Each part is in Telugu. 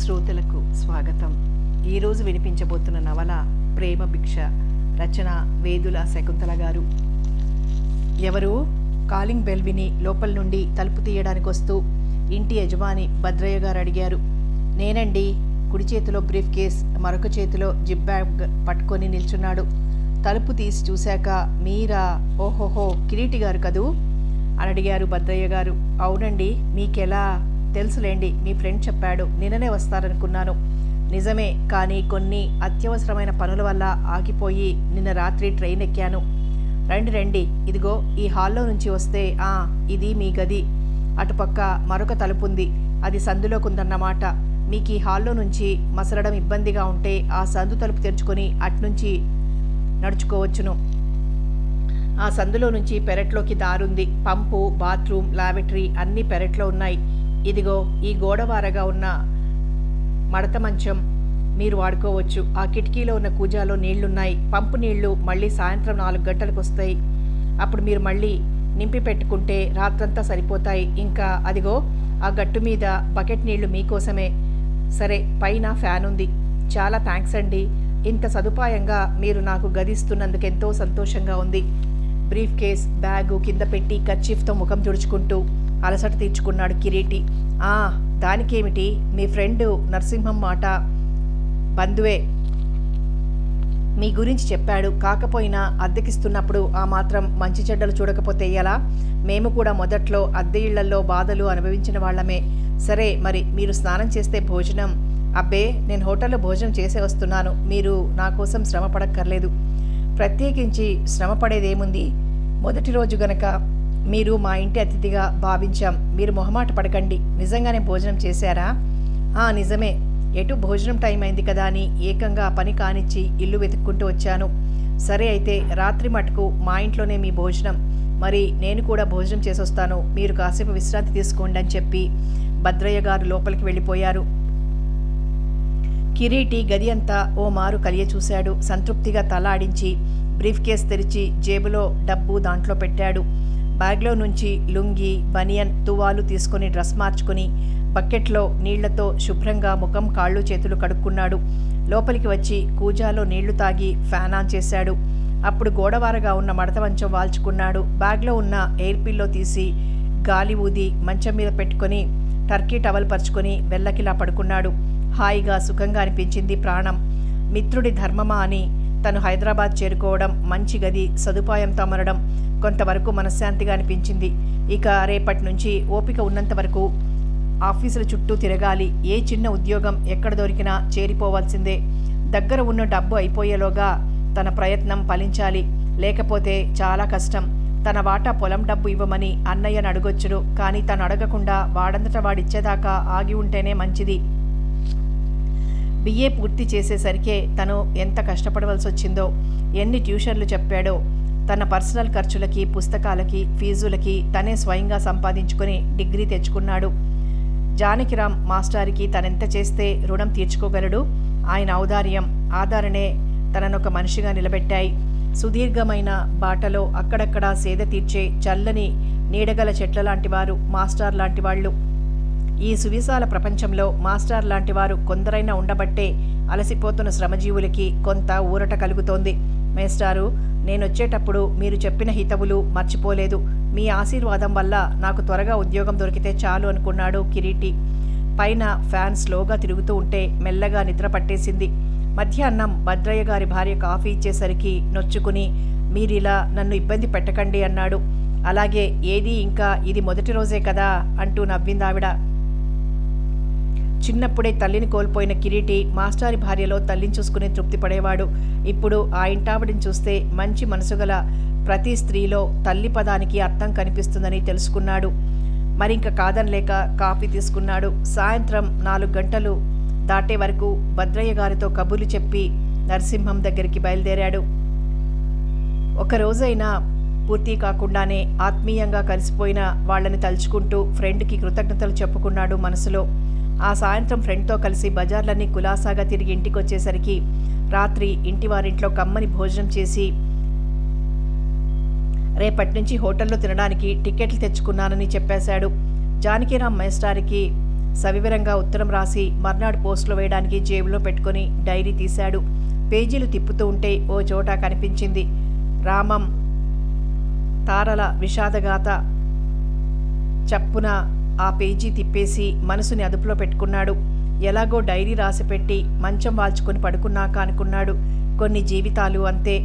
శ్రోతలకు స్వాగతం. ఈరోజు వినిపించబోతున్న నవల ప్రేమ భిక్ష. రచన వేదుల శకుంతల గారు. ఎవరు? కాలింగ్ బెల్ విని లోపల నుండి తలుపు తీయడానికి వస్తూ ఇంటి యజమాని భద్రయ్య గారు అడిగారు. నేనండి. కుడి చేతిలో బ్రీఫ్ కేస్, మరొక చేతిలో జిప్ బ్యాగ్ పట్టుకొని నిల్చున్నాడు. తలుపు తీసి చూశాక, మీరా? ఓహోహో, కిరీటి గారు కదూ అని అడిగారు భద్రయ్య గారు. అవునండి. మీకెలా తెలుసులేండి, మీ ఫ్రెండ్ చెప్పాడు. నిన్ననే వస్తారనుకున్నాను. నిజమే, కానీ కొన్ని అత్యవసరమైన పనుల వల్ల ఆగిపోయి నిన్న రాత్రి ట్రైన్ ఎక్కాను. రండి రండి, ఇదిగో ఈ హాల్లో నుంచి వస్తే ఇది మీ గది. అటుపక్క మరొక తలుపుంది, అది సందులోకుందన్నమాట. మీకు ఈ హాల్లో నుంచి మసలడం ఇబ్బందిగా ఉంటే ఆ సందు తలుపు తెరుచుకొని అట్నుంచి నడుచుకోవచ్చును. ఆ సందులో నుంచి పెరట్లోకి దారుంది. పంపు, బాత్రూమ్, లాబెటరీ అన్నీ పెరట్లో ఉన్నాయి. ఇదిగో ఈ గోడవారగా ఉన్న మడత మంచం మీరు వాడుకోవచ్చు. ఆ కిటికీలో ఉన్న కూజాలో నీళ్లున్నాయి. పంపు నీళ్లు మళ్ళీ సాయంత్రం 4 గంటలకు వస్తాయి. అప్పుడు మీరు మళ్ళీ నింపి పెట్టుకుంటే రాత్రంతా సరిపోతాయి. ఇంకా అదిగో ఆ గట్టు మీద బకెట్ నీళ్లు మీకోసమే. సరే, పైన ఫ్యాన్ ఉంది. చాలా థ్యాంక్స్ అండి. ఇంత సదుపాయంగా మీరు నాకు గదిస్తున్నందుకు ఎంతో సంతోషంగా ఉంది. బ్రీఫ్ కేస్, బ్యాగు కింద పెట్టి కర్చీఫ్తో ముఖం తుడుచుకుంటూ అలసట తీర్చుకున్నాడు కిరీటి. దానికేమిటి, మీ ఫ్రెండు నరసింహం మాట బంధువే. మీ గురించి చెప్పాడు. కాకపోయినా అద్దెకిస్తున్నప్పుడు ఆ మాత్రం మంచి చెడ్డలు చూడకపోతే ఎలా? మేము కూడా మొదట్లో అద్దె ఇళ్లలో బాధలు అనుభవించిన వాళ్ళమే. సరే, మరి మీరు స్నానం చేస్తే భోజనం? అబ్బే, నేను హోటల్లో భోజనం చేసే వస్తున్నాను. మీరు నా కోసం శ్రమ పడక్కర్లేదు. ప్రత్యేకించి శ్రమ పడేదేముంది? మొదటి రోజు గనక మీరు మా ఇంటి అతిథిగా భావించాం. మీరు మొహమాట పడకండి. నిజంగానే భోజనం చేశారా? నిజమే. ఎటు భోజనం టైం అయింది కదా అని ఏకంగా పని కానిచ్చి ఇల్లు వెతుక్కుంటూ వచ్చాను. సరే, అయితే రాత్రి మటుకు మా ఇంట్లోనే మీ భోజనం. మరి నేను కూడా భోజనం చేసొస్తాను. మీరు కాసేపు విశ్రాంతి తీసుకోండి అని చెప్పి భద్రయ్య గారు లోపలికి వెళ్ళిపోయారు. కిరీటి గది అంతా ఓ మారు కలియ చూశాడు. సంతృప్తిగా తల ఆడించి బ్రీఫ్ కేస్ తెరిచి జేబులో డబ్బు దాంట్లో పెట్టాడు. బ్యాగ్లో నుంచి లుంగి, బనియన్, తువాలు తీసుకుని డ్రెస్ మార్చుకుని బకెట్లో నీళ్లతో శుభ్రంగా ముఖం, కాళ్ళు, చేతులు కడుక్కున్నాడు. లోపలికి వచ్చి కూజాలో నీళ్లు తాగి ఫ్యాన్ ఆన్ చేశాడు. అప్పుడు గోడవారగా ఉన్న మడత మంచం వాల్చుకున్నాడు. బ్యాగ్లో ఉన్న ఎయిర్ పిల్లో తీసి గాలి ఊది మంచం మీద పెట్టుకొని టర్కీ టవల్ పరుచుకొని వెల్లకిలా పడుకున్నాడు. హాయిగా, సుఖంగా అనిపించింది ప్రాణం. మిత్రుడి ధర్మమా అని తను హైదరాబాద్ చేరుకోవడం, మంచి గది సదుపాయంతో అమరడం కొంతవరకు మనశ్శాంతిగా అనిపించింది. ఇక రేపటి నుంచి ఓపిక ఉన్నంత వరకు ఆఫీసుల చుట్టూ తిరగాలి. ఏ చిన్న ఉద్యోగం ఎక్కడ దొరికినా చేరిపోవాల్సిందే. దగ్గర ఉన్న డబ్బు అయిపోయేలోగా తన ప్రయత్నం ఫలించాలి. లేకపోతే చాలా కష్టం. తన వాటా పొలం డబ్బు ఇవ్వమని అన్నయ్యను అడగొచ్చును. కానీ తను అడగకుండా వాడంతట వాడిచ్చేదాకా ఆగి ఉంటేనే మంచిది. బిఏ పూర్తి చేసేసరికే తను ఎంత కష్టపడవలసి వచ్చిందో, ఎన్ని ట్యూషన్లు చెప్పాడో. తన పర్సనల్ ఖర్చులకి, పుస్తకాలకి, ఫీజులకి తనే స్వయంగా సంపాదించుకొని డిగ్రీ తెచ్చుకున్నాడు. జానకిరామ్ మాస్టారికి తనెంత చేస్తే రుణం తీర్చుకోగలడు? ఆయన ఔదార్యం, ఆదరణే తననొక మనిషిగా నిలబెట్టాయి. సుదీర్ఘమైన బాటలో అక్కడక్కడా సేద తీర్చే చల్లని నీడగల చెట్ల లాంటివారు మాస్టర్ లాంటివాళ్ళు. ఈ సువిశాల ప్రపంచంలో మాస్టర్ లాంటివారు కొందరైనా ఉండబట్టే అలసిపోతున్న శ్రమజీవులకి కొంత ఊరట కలుగుతోంది. మేస్టారు, నేనొచ్చేటప్పుడు మీరు చెప్పిన హితవులు మర్చిపోలేదు. మీ ఆశీర్వాదం వల్ల నాకు త్వరగా ఉద్యోగం దొరికితే చాలు అనుకున్నాడు కిరీటి. పైన ఫ్యాన్ స్లోగా తిరుగుతూ ఉంటే మెల్లగా నిద్ర పట్టేసింది. మధ్యాహ్నం భద్రయ్య గారి భార్య కాఫీ ఇచ్చేసరికి నొచ్చుకుని, మీరిలా నన్ను ఇబ్బంది పెట్టకండి అన్నాడు. అలాగే, ఏది ఇంకా ఇది మొదటి రోజే కదా అంటూ నవ్విందావిడ. చిన్నప్పుడే తల్లిని కోల్పోయిన కిరీటి మాస్టారి భార్యలో తల్లిని చూసుకుని తృప్తి పడేవాడు. ఇప్పుడు ఆ ఇంటావిడిని చూస్తే మంచి మనసుగల ప్రతి స్త్రీలో తల్లి పదానికి అర్థం కనిపిస్తుందని తెలుసుకున్నాడు. మరింక కాదనలేక కాఫీ తీసుకున్నాడు. సాయంత్రం 4 గంటలు దాటే వరకు భద్రయ్య గారితో కబుర్లు చెప్పి నరసింహం దగ్గరికి బయలుదేరాడు. ఒకరోజైనా పూర్తి కాకుండానే ఆత్మీయంగా కలిసిపోయిన వాళ్ళని తలుచుకుంటూ ఫ్రెండ్కి కృతజ్ఞతలు చెప్పుకున్నాడు మనసులో. ఆ సాయంత్రం ఫ్రెండ్తో కలిసి బజార్లన్నీ కులాసాగా తిరిగి ఇంటికి వచ్చేసరికి రాత్రి ఇంటి వారింట్లో కమ్మని భోజనం చేసి రేపటి నుంచి హోటల్లో తినడానికి టికెట్లు తెచ్చుకున్నానని చెప్పేశాడు. జానకిరామ్ మేస్టారికి సవివరంగా ఉత్తరం రాసి మర్నాడు పోస్టులో వేయడానికి జేబులో పెట్టుకొని డైరీ తీశాడు. పేజీలు తిప్పుతూ ఉంటే ఓ చోట కనిపించింది రామం తారల విషాదగాథ. చప్పున ఆ పేజీ తిప్పేసి మనసుని అదుపులో పెట్టుకున్నాడు. ఎలాగో డైరీ రాసిపెట్టి మంచం వాల్చుకొని పడుకున్నాక అనుకున్నాడు, కొన్ని జీవితాలు అంతే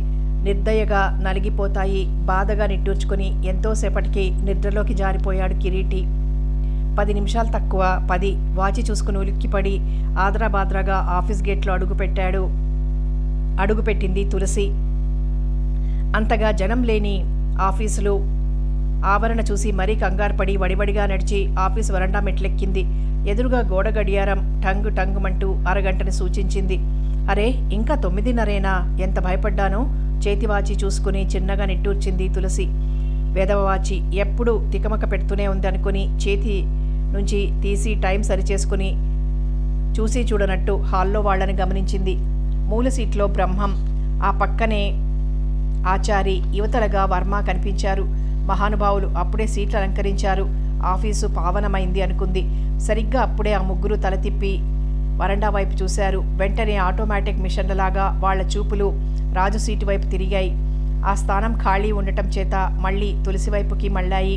నిర్దయగా నలిగిపోతాయి. బాధగా నిట్టూర్చుకొని ఎంతోసేపటికి నిద్రలోకి జారిపోయాడు కిరీటి. 10 నిమిషాలు తక్కువ 10 వాచి చూసుకుని ఉలిక్కిపడి ఆదరాబాద్రాగా ఆఫీస్ గేట్లో అడుగుపెట్టింది తులసి. అంతగా జనం లేని ఆఫీసులో ఆవరణ చూసి మరీ కంగారుపడి వడివడిగా నడిచి ఆఫీసు వరండా మెట్లెక్కింది. ఎదురుగా గోడ గడియారం టంగు టంగుమంటూ అరగంటని సూచించింది. అరే, ఇంకా 9:30 ఎంత భయపడ్డానో. చేతివాచి చూసుకుని చిన్నగా నిట్టూర్చింది తులసి. వెధవవాచి ఎప్పుడు తికమక పెడుతూనే ఉంది అనుకుని చేతి నుంచి తీసి టైం సరిచేసుకుని చూసి చూడనట్టు హాల్లో వాళ్లని గమనించింది. మూల సీట్లో బ్రహ్మం, ఆ పక్కనే ఆచారి, యువతలగా వర్మ కనిపించారు. మహానుభావులు అప్పుడే సీట్లు అలంకరించారు. ఆఫీసు పావనమైంది అనుకుంది. సరిగ్గా అప్పుడే ఆ ముగ్గురు తల తిప్పి వరండా వైపు చూశారు. వెంటనే ఆటోమేటిక్ మిషన్లలాగా వాళ్ల చూపులు రాజు సీటు వైపు తిరిగాయి. ఆ స్థానం ఖాళీ ఉండటం చేత మళ్ళీ తులసి వైపుకి మళ్ళాయి.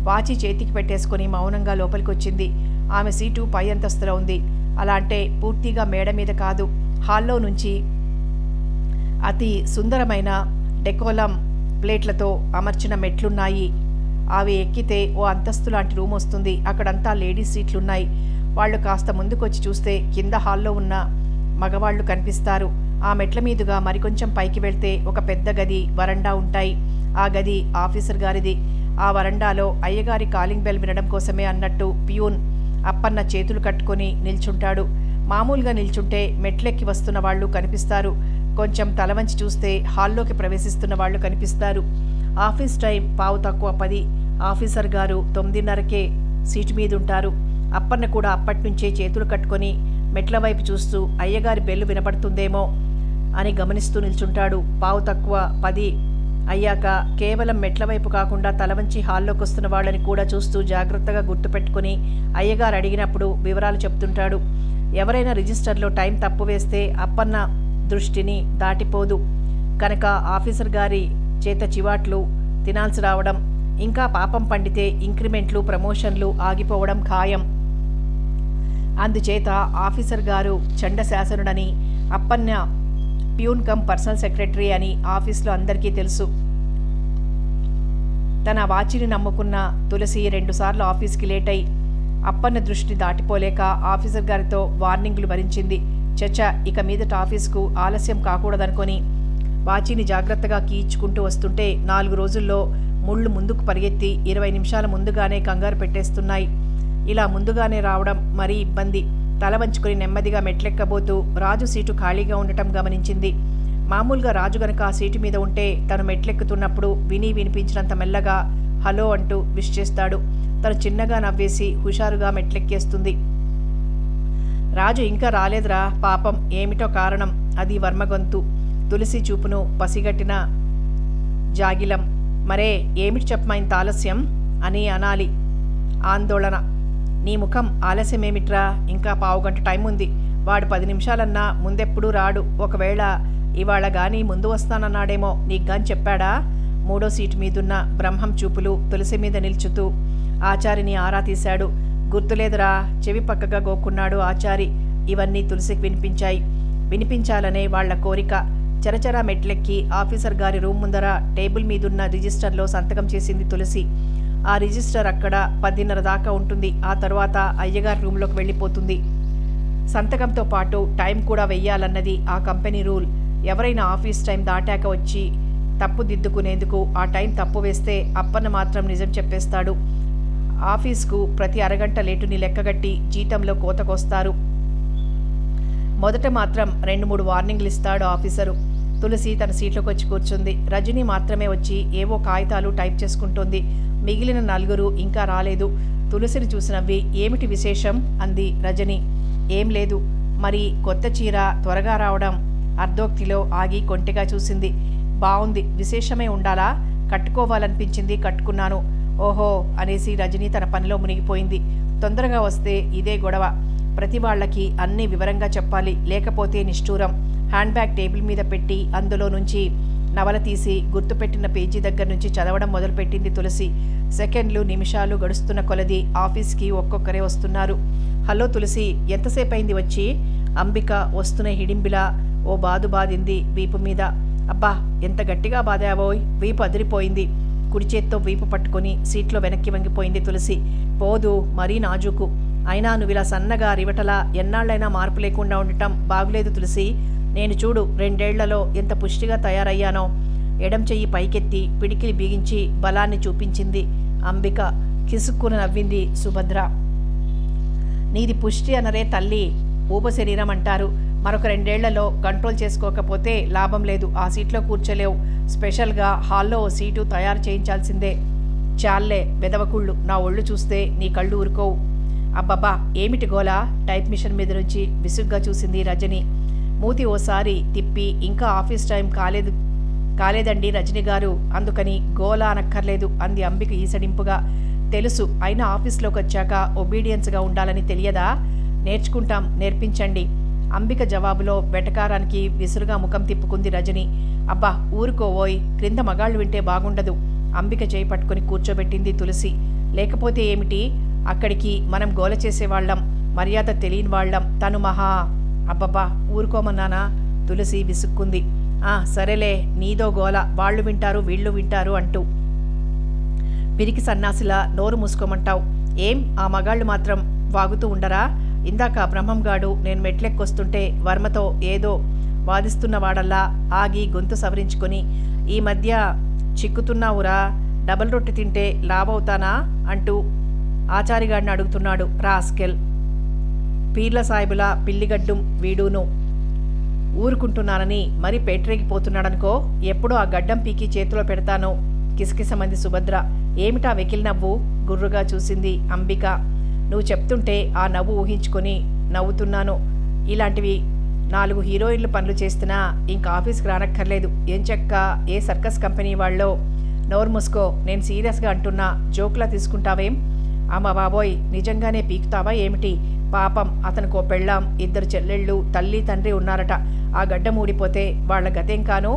వాచి చేతికి పెట్టేసుకుని మౌనంగా లోపలికొచ్చింది. ఆమె సీటు పై అంతస్తులో ఉంది. అలా అంటే పూర్తిగా మేడ మీద కాదు, హాల్లో నుంచి అతి సుందరమైన డెకోలం ప్లేట్లతో అమర్చిన మెట్లున్నాయి. అవి ఎక్కితే ఓ అంతస్తు లాంటి రూమ్ వస్తుంది. అక్కడంతా లేడీస్ సీట్లున్నాయి. వాళ్ళు కాస్త ముందుకొచ్చి చూస్తే కింద హాల్లో ఉన్న మగవాళ్లు కనిపిస్తారు. ఆ మెట్ల మీదుగా మరికొంచెం పైకి వెళ్తే ఒక పెద్ద గది, వరండా ఉంటాయి. ఆ గది ఆఫీసర్ గారిది. ఆ వరండాలో అయ్యగారి కాలింగ్ బెల్ వినడం కోసమే అన్నట్టు ప్యూన్ అప్పన్న చేతులు కట్టుకొని నిల్చుంటాడు. మామూలుగా నిల్చుంటే మెట్లెక్కి వస్తున్న వాళ్ళు కనిపిస్తారు. కొంచెం తలవంచి చూస్తే హాల్లోకి ప్రవేశిస్తున్న వాళ్ళు కనిపిస్తారు. Office time 10:15. ఆఫీసర్ గారు 9:30కే సీటు మీదుంటారు. అప్పన్న కూడా అప్పటినుంచే చేతులు కట్టుకొని మెట్ల వైపు చూస్తూ అయ్యగారి బెల్లు వినపడుతుందేమో అని గమనిస్తూ నిల్చుంటాడు. 10:10 అయ్యాక కేవలం మెట్ల వైపు కాకుండా తలవంచి హాల్లోకి వస్తున్న వాళ్ళని కూడా చూస్తూ జాగ్రత్తగా గుర్తుపెట్టుకుని అయ్యగారు అడిగినప్పుడు వివరాలు చెప్తుంటాడు. ఎవరైనా రిజిస్టర్లో టైం తప్పు వేస్తే అప్పన్న దృష్టిని దాటిపోదు కనుక ఆఫీసర్ గారి చేత చివాట్లు తినాల్సి రావడం, ఇంకా పాపం పండితే ఇంక్రిమెంట్లు ప్రమోషన్లు ఆగిపోవడం ఖాయం. అందుచేత ఆఫీసర్ గారు చండశాసనుడని, Appanna peon cum personal secretary అని ఆఫీస్లో అందరికీ తెలుసు. తన వాచిని నమ్ముకున్న తులసి 2 సార్లు ఆఫీస్కి లేట్ అయి అప్పన్న దృష్టి దాటిపోలేక ఆఫీసర్ గారితో వార్నింగ్లు భరించింది. చచ్చా, ఇక మీదట ఆఫీస్కు ఆలస్యం కాకూడదనుకొని వాచిని జాగ్రత్తగా కీయించుకుంటూ వస్తుంటే 4 రోజుల్లో ముళ్ళు ముందుకు పరిగెత్తి 20 నిమిషాల ముందుగానే కంగారు పెట్టేస్తున్నాయి. ఇలా ముందుగానే రావడం మరీ ఇబ్బంది. తల వంచుకొని నెమ్మదిగా మెట్లెక్కబోతూ రాజు సీటు ఖాళీగా ఉండటం గమనించింది. మామూలుగా రాజు గనక ఆ సీటు మీద ఉంటే తను మెట్లెక్కుతున్నప్పుడు వినిపించినంత మెల్లగా హలో అంటూ విష్ చేస్తాడు. తను చిన్నగా నవ్వేసి హుషారుగా మెట్లెక్కేస్తుంది. రాజు ఇంకా రాలేదురా, పాపం, ఏమిటో కారణం. అది వర్మ గొంతు. తులసి చూపును పసిగట్టిన జాగిలం. మరే, ఏమిటి చెప్పమా ఇంత ఆలస్యం అని అనాలి. ఆందోళన. నీ ముఖం ఆలస్యమేమిట్రా, ఇంకా 15 గంట టైం ఉంది. వాడు 10 నిమిషాలన్నా ముందెప్పుడూ రాడు. ఒకవేళ ఇవాళ గానీ ముందు వస్తానన్నాడేమో, నీకు గాని చెప్పాడా? 3వ సీటు మీదున్న బ్రహ్మం చూపులు తులసి మీద నిల్చుతూ ఆచారిని ఆరా తీశాడు. గుర్తులేదురా, చెవి పక్కగా గోక్కున్నాడు ఆచారి. ఇవన్నీ తులసికి వినిపించాలనే వాళ్ల కోరిక. చరచరా మెట్లెక్కి ఆఫీసర్ గారి రూమ్ ముందర టేబుల్ మీదున్న రిజిస్టర్లో సంతకం చేసింది తులసి. ఆ రిజిస్టర్ అక్కడ 10:30 దాకా ఉంటుంది. ఆ తర్వాత అయ్యగారి రూమ్లోకి వెళ్ళిపోతుంది. సంతకంతో పాటు టైం కూడా వెయ్యాలన్నది ఆ కంపెనీ రూల్. ఎవరైనా ఆఫీస్ టైం దాటాక వచ్చి తప్పు దిద్దుకునేందుకు ఆ టైం తప్పు వేస్తే అప్పన్న మాత్రం నిజం చెప్పేస్తాడు. ఆఫీస్కు ప్రతి అరగంట లేటుని లెక్కగట్టి జీతంలో కోతకొస్తారు. మొదట మాత్రం 2-3 వార్నింగ్లు ఇస్తాడు ఆఫీసరు. తులసి తన సీట్లోకి వచ్చి కూర్చుంది. రజని మాత్రమే వచ్చి ఏవో కాగితాలు టైప్ చేసుకుంటోంది. మిగిలిన 4 ఇంకా రాలేదు. తులసిని చూసి నవ్వి, ఏమిటి విశేషం అంది రజని. ఏం లేదు. మరి కొత్త చీర త్వరగా రావడం. అర్ధోక్తిలో ఆగి కొంటెగా చూసింది. బావుంది, విశేషమే ఉండాలా? కట్టుకోవాలనిపించింది, కట్టుకున్నాను. ఓహో అనేసి రజని తన పనిలో మునిగిపోయింది. తొందరగా వస్తే ఇదే గొడవ. ప్రతి వాళ్ళకి అన్నీ వివరంగా చెప్పాలి, లేకపోతే నిష్ఠూరం. హ్యాండ్ బ్యాగ్ టేబుల్ మీద పెట్టి అందులో నుంచి నవల తీసి గుర్తుపెట్టిన పేజీ దగ్గర నుంచి చదవడం మొదలుపెట్టింది తులసి. సెకండ్లు నిమిషాలు గడుస్తున్న కొలది ఆఫీస్కి ఒక్కొక్కరే వస్తున్నారు. హలో తులసి, ఎంతసేపు అయింది వచ్చి? అంబిక వస్తున్న హిడింబిలా ఓ బాదు బాదింది వీపు మీద. అబ్బా, ఎంత గట్టిగా బాదావోయ్, వీపు అదిరిపోయింది. కుడి చేత్తో వీపు పట్టుకొని సీట్లో వెనక్కి వంగిపోయింది తులసి. పోదు, మరీ నాజూకు. అయినా నువ్విలా సన్నగా రివటలా ఎన్నాళ్ళైనా మార్పు లేకుండా ఉండటం బాగులేదు తులసి. నేను చూడు 2 ఏళ్లలో ఎంత పుష్టిగా తయారయ్యానో. ఎడం చెయ్యి పైకెత్తి పిడికిలి బిగించి బలాన్ని చూపించింది అంబిక. కిసుక్కున నవ్వింది సుభద్ర. నీది పుష్టి అనరే తల్లి, ఊప శరీరం అంటారు. మరొక 2 ఏళ్లలో కంట్రోల్ చేసుకోకపోతే లాభం లేదు. ఆ సీట్లో కూర్చోలేవు. స్పెషల్గా హాల్లో ఓ సీటు తయారు చేయించాల్సిందే. చాల్లే వెదవకుళ్ళు, నా ఒళ్ళు చూస్తే నీ కళ్ళు ఊరుకోవు. అబ్బబ్బా, ఏమిటి గోలా? టైప్ మిషన్ మీద నుంచి విసుగ్గా చూసింది రజని. మూతి ఓసారి తిప్పి, ఇంకా ఆఫీస్ టైం కాలేదండి రజని గారు, అందుకని గోలా అనక్కర్లేదు అంది అంబిక ఈసడింపుగా. తెలుసు, అయినా ఆఫీస్లోకి వచ్చాక ఒబీడియన్స్గా ఉండాలని తెలియదా? నేర్చుకుంటాం, నేర్పించండి. అంబిక జవాబులో వెటకారానికి విసురుగా ముఖం తిప్పుకుంది రజని. అబ్బా ఊరుకోవోయ్, క్రింద మగాళ్ళు వింటే బాగుండదు. అంబిక చేయి పట్టుకుని కూర్చోబెట్టింది తులసి. లేకపోతే ఏమిటి, అక్కడికి మనం గోల చేసేవాళ్లం, మర్యాద తెలియని వాళ్లం. తను మహా. అబ్బబ్బా ఊరుకోమన్నానా? తులసి విసుక్కుంది. సరేలే, నీదో గోల, వాళ్ళు వింటారు వీళ్ళు వింటారు అంటూ. పిరికి సన్నాసిలా నోరు మూసుకోమంటావు. ఏం ఆ మగాళ్ళు మాత్రం వాగుతూ ఉండరా? ఇందాక బ్రహ్మంగాడు నేను మెట్లెక్కొస్తుంటే వర్మతో ఏదో వాదిస్తున్నవాడల్లా ఆగి గొంతు సవరించుకొని, ఈ మధ్య చిక్కుతున్నావురా, డబల్ రొట్టె తింటే లాభవుతానా అంటూ ఆచారిగాడిని అడుగుతున్నాడు. రాస్కెల్, పీర్ల సాయిబులా పిల్లిగడ్డం వీడును. ఊరుకుంటున్నానని మరి పేట్రేగిపోతున్నాడనుకో. ఎప్పుడో ఆ గడ్డం పీకి చేతిలో పెడతానో. కిసకిసమంది సుభద్ర. ఏమిటా వెకిలి నవ్వు? గుర్రుగా చూసింది అంబిక. నువ్వు చెప్తుంటే ఆ నవ్వు ఊహించుకొని నవ్వుతున్నాను. ఇలాంటివి 4 హీరోయిన్లు పనులు చేస్తున్నా ఇంక ఆఫీస్కి రానక్కర్లేదు. ఏం చెక్క ఏ సర్కస్ కంపెనీ వాళ్ళో. నోరు మూసుకో, నేను సీరియస్గా అంటున్నా, జోక్లా తీసుకుంటావేం? అమ్మ బాబోయ్, నిజంగానే పీకుతావా ఏమిటి? పాపం, అతనికో పెళ్ళాం, 2 చెల్లెళ్ళు, తల్లి తండ్రి ఉన్నారట. ఆ గడ్డం ఊడిపోతే వాళ్ల గతేం కాను?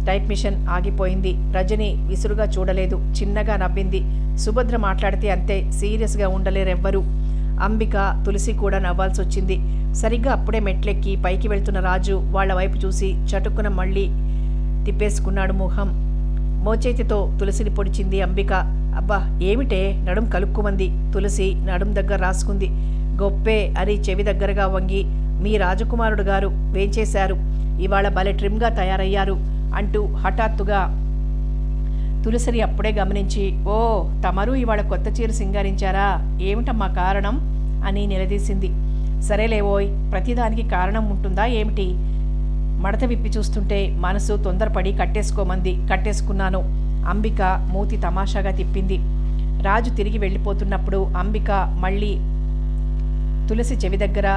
టైప్ మిషన్ ఆగిపోయింది. రజని విసురుగా చూడలేదు, చిన్నగా నవ్వింది. సుభద్ర మాట్లాడితే అంతే, సీరియస్గా ఉండలేరెవ్వరూ. అంబిక, తులసి కూడా నవ్వాల్సొచ్చింది. సరిగ్గా అప్పుడే మెట్లెక్కి పైకి వెళ్తున్న రాజు వాళ్ల వైపు చూసి చటుక్కున మళ్ళీ తిప్పేసుకున్నాడు ముఖం. మోచేతితో తులసిని పొడిచింది అంబిక. అబ్బా ఏమిటే, నడుం కలుక్కుమంది. తులసి నడుం దగ్గర రాసుకుంది. గొప్పే అని చెవి దగ్గరగా వంగి, మీ రాజకుమారుడు గారు వేంచేశారు, ఇవాళ భలే ట్రిమ్గా తయారయ్యారు అంటూ హఠాత్తుగా తులసిని అప్పుడే గమనించి, ఓ తమరు ఇవాళ కొత్త చీర సింగారించారా? ఏమిటమ్మా కారణం అని నిలదీసింది. సరేలేవోయ్, ప్రతిదానికి కారణం ఉంటుందా ఏమిటి? మడత విప్పి చూస్తుంటే మనసు తొందరపడి కట్టేసుకున్నాను. అంబిక మూతి తమాషాగా తిప్పింది. రాజు తిరిగి వెళ్ళిపోతున్నప్పుడు అంబిక మళ్ళీ తులసి చెవి దగ్గర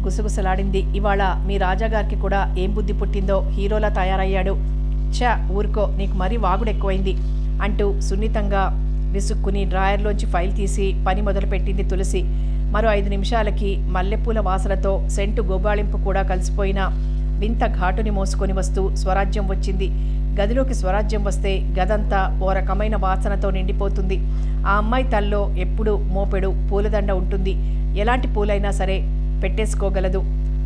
గుసగుసలాడింది. ఇవాళ మీ రాజాగారికి కూడా ఏం బుద్ధి పుట్టిందో, హీరోలా తయారయ్యాడు. ఛా ఊరుకో, నీకు మరీ వాగుడెక్కువైంది అంటూ సున్నితంగా విసుక్కుని డ్రాయర్లోంచి ఫైల్ తీసి పని మొదలుపెట్టింది తులసి. మరో 5 నిమిషాలకి మల్లెపూల వాసనతో సెంటు గోబాళింపు కూడా కలిసిపోయిన వింత ఘాటుని మోసుకొని వస్తూ స్వరాజ్యం వచ్చింది. గదిలోకి స్వరాజ్యం వస్తే గదంతా ఓ రకమైన వాసనతో నిండిపోతుంది. ఆ అమ్మాయి తల్లో ఎప్పుడూ మోపెడు పూలదండ ఉంటుంది. ఎలాంటి పూలైనా సరే పెట్టేసుకోగలదు.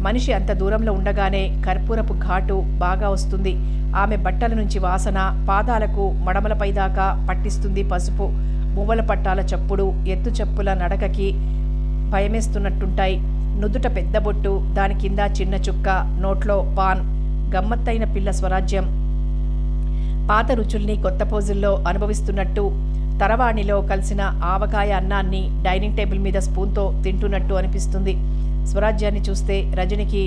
మనిషి అంత దూరంలో ఉండగానే కర్పూరపు ఘాటు బాగా వస్తుంది. ఆమె బట్టల నుంచి వాసన పాదాలకు మడమలపై దాకా పట్టిస్తుంది పసుపు. మువ్వల పట్టాల చప్పుడు ఎత్తు చెప్పుల నడకకి భయమేస్తున్నట్టుంటాయి. నుదుట పెద్ద బొట్టు, దాని కింద చిన్న చుక్క, నోట్లో పాన్. గమ్మత్తైన పిల్ల స్వరాజ్యం. పాత రుచుల్ని కొత్త పోజుల్లో అనుభవిస్తున్నట్టు, తరవాణిలో కలిసిన ఆవకాయ అన్నాన్ని డైనింగ్ టేబుల్ మీద స్పూన్తో తింటున్నట్టు అనిపిస్తుంది. స్వరాజ్యాన్ని చూస్తే రజనికి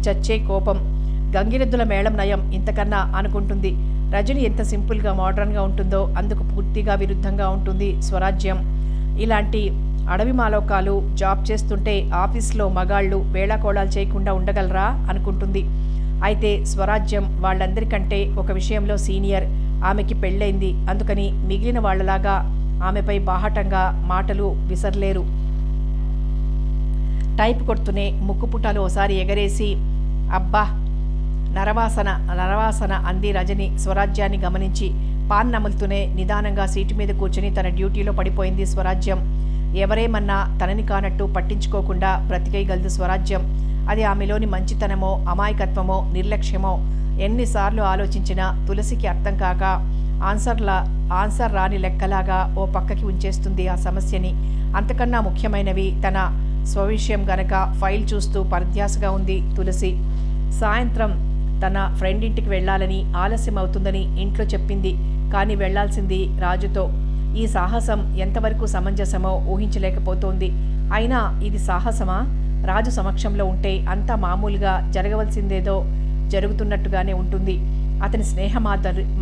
చచ్చే కోపం. గంగిరెద్దుల మేళం నయం ఇంతకన్నా అనుకుంటుంది. రజని ఎంత సింపుల్గా మోడర్న్గా ఉంటుందో అందుకు పూర్తిగా విరుద్ధంగా ఉంటుంది స్వరాజ్యం. ఇలాంటి అడవి మాలోకాలు జాబ్ చేస్తుంటే ఆఫీస్లో మగాళ్ళు వేళాకోళాలు చేయకుండా ఉండగలరా అనుకుంటుంది. అయితే స్వరాజ్యం వాళ్ళందరికంటే ఒక విషయంలో సీనియర్. ఆమెకి పెళ్ళైంది, అందుకని మిగిలిన వాళ్లలాగా ఆమెపై బాహటంగా మాటలు విసరలేరు. టైప్ కొడుతూనే ముక్కుపుటాలు ఓసారి ఎగరేసి అబ్బా నరవాసన నరవాసన అంది రజని స్వరాజ్యాన్ని గమనించి. పాన్ నములుతూనే నిదానంగా సీటు మీద కూర్చుని తన డ్యూటీలో పడిపోయింది స్వరాజ్యం. ఎవరేమన్నా తనని కానట్టు పట్టించుకోకుండా బ్రతికేయగలదు స్వరాజ్యం. అది ఆమెలోని మంచితనమో అమాయకత్వమో నిర్లక్ష్యమో ఎన్నిసార్లు ఆలోచించినా తులసికి అర్థం కాక ఆన్సర్ రాని లెక్కలాగా ఓ పక్కకి ఉంచేస్తుంది ఆ సమస్యని. అంతకన్నా ముఖ్యమైనవి తన స్వవిషయం గనక ఫైల్ చూస్తూ పరధ్యాసగా ఉంది తులసి. సాయంత్రం తన ఫ్రెండ్ ఇంటికి వెళ్ళాలని, ఆలస్యం అవుతుందని ఇంట్లో చెప్పింది. కానీ వెళ్లాల్సింది రాజుతో. ఈ సాహసం ఎంతవరకు సమంజసమో ఊహించలేకపోతోంది. అయినా ఇది సాహసమా? రాజు సమక్షంలో ఉంటే అంతా మామూలుగా జరగవలసిందేదో జరుగుతున్నట్టుగానే ఉంటుంది. అతని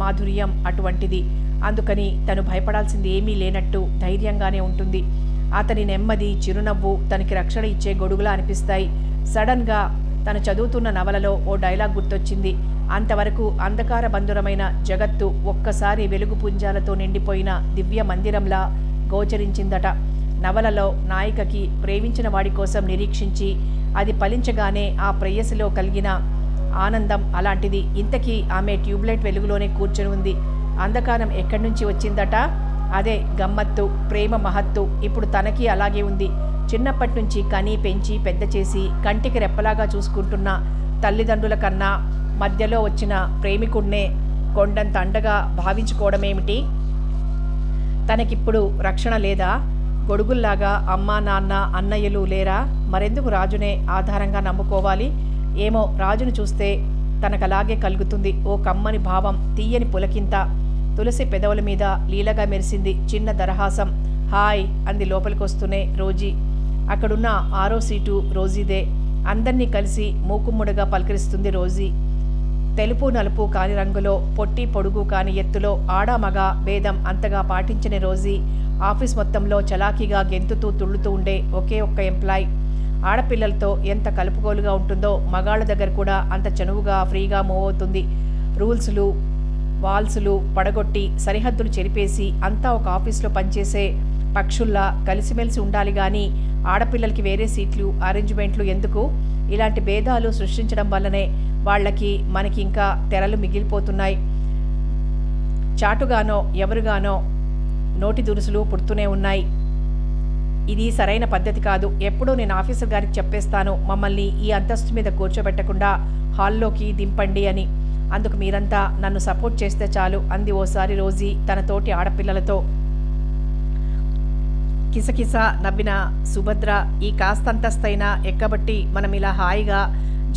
మాధుర్యం అటువంటిది. అందుకని తను భయపడాల్సింది ఏమీ లేనట్టు ధైర్యంగానే ఉంటుంది. అతని నెమ్మది, చిరునవ్వు తనకి రక్షణ ఇచ్చే గొడుగులా అనిపిస్తాయి. సడన్గా తను చదువుతున్న నవలలో ఓ డైలాగ్ గుర్తొచ్చింది. అంతవరకు అంధకార బంధురమైన జగత్తు ఒక్కసారి వెలుగు పుంజాలతో నిండిపోయిన దివ్య మందిరంలా గోచరించిందట. నవలలో నాయికకి ప్రేమించిన వాడి కోసం నిరీక్షించి అది ఫలించగానే ఆ ప్రేయసిలో కలిగిన ఆనందం అలాంటిది. ఇంతకీ ఆమె ట్యూబ్లైట్ వెలుగులోనే కూర్చొని ఉంది. అంధకారం ఎక్కడి నుంచి వచ్చిందట? అదే గమ్మత్తు, ప్రేమ మహత్తు ఇప్పుడు తనకి అలాగే ఉంది. చిన్నప్పటి నుంచి కని పెంచి పెద్ద చేసి కంటికి రెప్పలాగా చూసుకుంటున్న తల్లిదండ్రుల కన్నా మధ్యలో వచ్చిన ప్రేమికుడినే కొండంత అండగా భావించుకోవడమేమిటి? తనకిప్పుడు రక్షణ లేదా? గొడుగుల్లాగా అమ్మా నాన్న అన్నయ్యలు లేరా? మరెందుకు రాజునే ఆధారంగా నమ్ముకోవాలి? ఏమో, రాజును చూస్తే తనకలాగే కలుగుతుంది ఓ కమ్మని భావం, తీయని పులకింత. తులసి పెదవుల మీద లీలగా మెరిసింది చిన్న దరహాసం. హాయ్ అంది లోపలికొస్తూనే రోజీ. అక్కడున్న 6వ సీటు రోజీదే. అందర్నీ కలిసి మూకుమ్ముడుగా పలకరిస్తుంది రోజీ. తెలుపు నలుపు కాని రంగులో, పొట్టి పొడుగు కాని ఎత్తులో ఆడా మగ భేదం అంతగా పాటించని రోజీ ఆఫీస్ మొత్తంలో చలాకీగా గెంతుతూ తుళ్ళుతూ ఉండే ఒకే ఒక్క ఎంప్లాయ్. ఆడపిల్లలతో ఎంత కలుపుగోలుగా ఉంటుందో మగాళ్ళ దగ్గర కూడా అంత చనువుగా ఫ్రీగా మూవ్ అవుతుంది. రూల్స్లు వాల్సులు పడగొట్టి సరిహద్దులు చెరిపేసి అంతా ఒక ఆఫీస్లో పనిచేసే పక్షుల్లా కలిసిమెలిసి ఉండాలి. కానీ ఆడపిల్లలకి వేరే సీట్లు అరేంజ్మెంట్లు ఎందుకు? ఇలాంటి భేదాలు సృష్టించడం వల్లనే వాళ్ళకి మనకి ఇంకా తెరలు మిగిలిపోతున్నాయి. చాటుగానో ఎవరుగానో నోటి దురుసులు పుడుతూనే ఉన్నాయి. ఇది సరైన పద్ధతి కాదు. ఎప్పుడూ నేను ఆఫీసర్ గారికి చెప్పేస్తాను, మమ్మల్ని ఈ అంతస్తు మీద కూర్చోబెట్టకుండా హాల్లోకి దింపండి అని. అందుకు మీరంతా నన్ను సపోర్ట్ చేస్తే చాలు అంది ఓసారి రోజీ తన తోటి ఆడపిల్లలతో. కిసకిస నవ్విన సుభద్ర, ఈ కాస్తంతస్తైనా ఎక్కబట్టి మనం ఇలా హాయిగా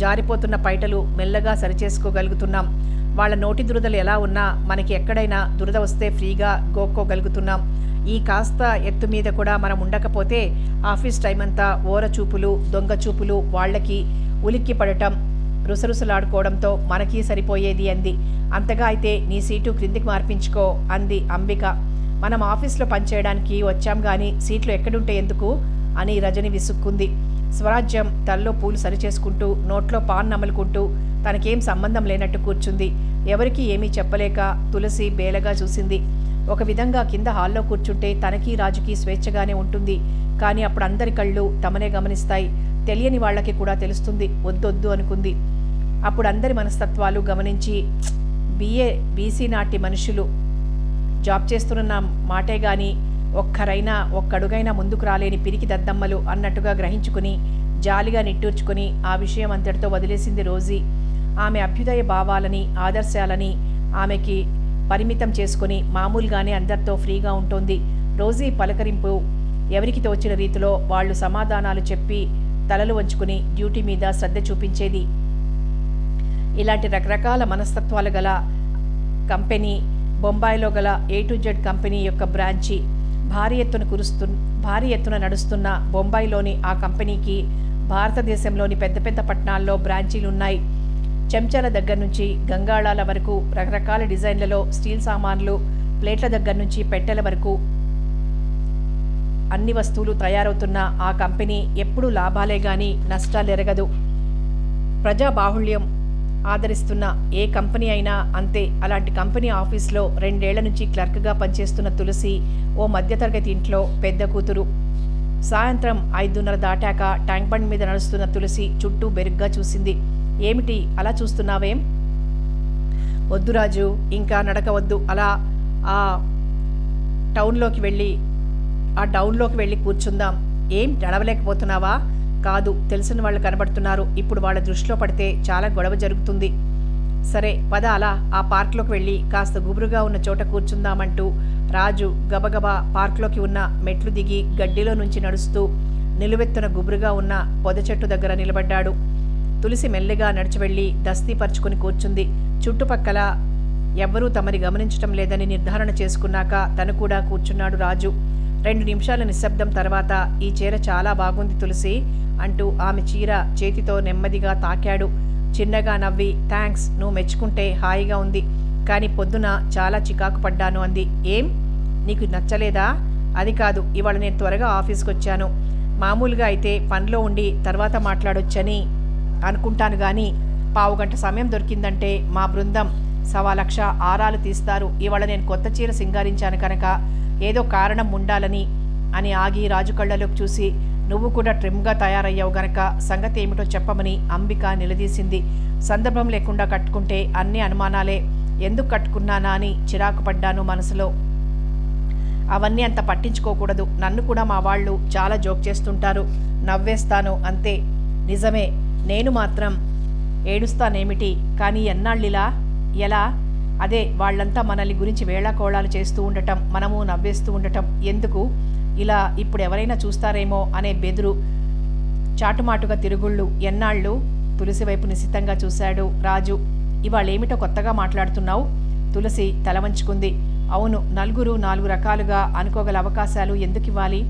జారిపోతున్న పైటలు మెల్లగా సరిచేసుకోగలుగుతున్నాం. వాళ్ళ నోటి దురదలు ఎలా ఉన్నా మనకి ఎక్కడైనా దురద వస్తే ఫ్రీగా గోక్కోగలుగుతున్నాం. ఈ కాస్త ఎత్తు మీద కూడా మనం ఉండకపోతే ఆఫీస్ టైం అంతా ఓర చూపులు, దొంగ చూపులు, వాళ్లకి ఉలిక్కి పడటం, రుసరుసలాడుకోవడంతో మనకీ సరిపోయేది అంది. అంతగా అయితే నీ సీటు క్రిందికి మార్పించుకో అంది అంబిక. మనం ఆఫీస్లో పనిచేయడానికి వచ్చాం గాని సీట్లు ఎక్కడుంటే ఎందుకు అని రజని విసుక్కుంది. స్వరాజ్యం తల్లో పూలు సరిచేసుకుంటూ నోట్లో పాన్ నమలుకుంటూ తనకేం సంబంధం లేనట్టు కూర్చుంది. ఎవరికీ ఏమీ చెప్పలేక తులసి బేలగా చూసింది. ఒక విధంగా కింద హాల్లో కూర్చుంటే తనకి రాజుకి స్వేచ్ఛగానే ఉంటుంది. కానీ అప్పుడు అందరి కళ్ళు తమనే గమనిస్తాయి. తెలియని వాళ్ళకి కూడా తెలుస్తుంది. వద్దొద్దు అనుకుంది. అప్పుడు అందరి మనస్తత్వాలు గమనించి BA BC నాటి మనుషులు జాబ్ చేస్తున్న మాటే గాని ఒక్కడుగైనా ముందుకు రాలేని పిరికి దద్దమ్మలు అన్నట్టుగా గ్రహించుకుని జాలిగా నిట్టూర్చుకుని ఆ విషయం అంతటితో వదిలేసింది రోజీ. ఆమె అభ్యుదయ భావాలని ఆదర్శాలని ఆమెకి పరిమితం చేసుకుని మామూలుగానే అందరితో ఫ్రీగా ఉంటోంది. రోజీ పలకరింపు ఎవరికి తోచిన రీతిలో వాళ్ళు సమాధానాలు చెప్పి తలలు వంచుకుని డ్యూటీ మీద శ్రద్ధ చూపించేది. ఇలాంటి రకరకాల మనస్తత్వాలు గల కంపెనీ బొంబాయిలో గల A to Z కంపెనీ యొక్క బ్రాంచి. భారీ ఎత్తున నడుస్తున్న బొంబాయిలోని ఆ కంపెనీకి భారతదేశంలోని పెద్ద పెద్ద పట్టణాల్లో బ్రాంచీలున్నాయి. చెంచాల దగ్గర నుంచి గంగాళాల వరకు రకరకాల డిజైన్లలో స్టీల్ సామాన్లు, ప్లేట్ల దగ్గర నుంచి పెట్టెల వరకు అన్ని వస్తువులు తయారవుతున్న ఆ కంపెనీ ఎప్పుడూ లాభాలే గాని నష్టాలెరగదు. ప్రజాబాహుళ్యం ఆదరిస్తున్న ఏ కంపెనీ అయినా అంతే. అలాంటి కంపెనీ ఆఫీస్లో 2 ఏళ్ల నుంచి క్లర్క్గా పనిచేస్తున్న తులసి ఓ మధ్యతరగతి ఇంట్లో పెద్ద కూతురు. సాయంత్రం 5:30 దాటాక ట్యాంక్ బండ్ మీద నడుస్తున్న తులసి చుట్టూ బెరుగ్గా చూసింది. ఏమిటి అలా చూస్తున్నావేం? వద్దు రాజు, ఇంకా నడక వద్దు. అలా ఆ డౌన్లోకి వెళ్ళి కూర్చుందాం. ఏం నడవలేకపోతున్నావా? కాదు, తెలిసిన వాళ్ళు కనబడుతున్నారు. ఇప్పుడు వాళ్ళ దృష్టిలో పడితే చాలా గొడవ జరుగుతుంది. సరే పద, అలా ఆ పార్క్లోకి వెళ్ళి కాస్త గుబురుగా ఉన్న చోట కూర్చుందామంటూ రాజు గబగబా పార్క్లోకి ఉన్న మెట్లు దిగి గడ్డిలో నుంచి నడుస్తూ నిలువెత్తున గుబురుగా ఉన్న పొద చెట్టు దగ్గర నిలబడ్డాడు. తులసి మెల్లిగా నడిచి వెళ్ళి దస్తీ పరుచుకొని కూర్చుంది. చుట్టుపక్కల ఎవ్వరూ తమని గమనించటం లేదని నిర్ధారణ చేసుకున్నాక తను కూడా కూర్చున్నాడు రాజు. 2 నిమిషాల నిశ్శబ్దం తర్వాత, ఈ చీర చాలా బాగుంది తులసి అంటూ ఆమె చీర చేతితో నెమ్మదిగా తాకాడు. చిన్నగా నవ్వి, థ్యాంక్స్, నువ్వు మెచ్చుకుంటే హాయిగా ఉంది, కానీ పొద్దున చాలా చికాకు పడ్డాను అంది. ఏం, నీకు నచ్చలేదా? అది కాదు, ఇవాళ నేను త్వరగా ఆఫీస్కి వచ్చాను. మామూలుగా అయితే పనిలో ఉండి తర్వాత మాట్లాడొచ్చని అనుకుంటాను, కానీ 15 గంట సమయం దొరికిందంటే మా బృందం 1,00,000 ఆరాలు తీస్తారు. ఇవాళ నేను కొత్త చీర సింగారించాను కనుక ఏదో కారణం ఉండాలని అని ఆగి రాజు కళ్ళలోకి చూసి, నువ్వు కూడా ట్రిమ్గా తయారయ్యావు గనక సంగతి ఏమిటో చెప్పమని అంబిక నిలదీసింది. సందర్భం లేకుండా కట్టుకుంటే అన్ని అనుమానాలే. ఎందుకు కట్టుకున్నానా అని చిరాకు పడ్డాను మనసులో. అవన్నీ అంత పట్టించుకోకూడదు. నన్ను కూడా మా వాళ్ళు చాలా జోక్ చేస్తుంటారు. నవ్వేస్తాను అంతే. నిజమే, నేను మాత్రం ఏడుస్తానేమిటి? కానీ ఎన్నాళ్ళిలా? ఎలా? అదే, వాళ్ళంతా మనల్ని గురించి వేళాకోళాలు చేస్తూ ఉండటం, మనము నవ్వేస్తూ ఉండటం ఎందుకు? ఇలా ఇప్పుడు ఎవరైనా చూస్తారేమో అనే బెదురు, చాటుమాటుగా తిరుగుళ్ళు. ఎన్నాళ్ళు? తులసి వైపు నిశితంగా చూశాడు రాజు. ఇవాళేమిటో కొత్తగా మాట్లాడుతున్నావు? తులసి తల వంచుకుంది. అవును, నలుగురు 4 రకాలుగా అనుకోగల అవకాశాలు ఎందుకివ్వాలి?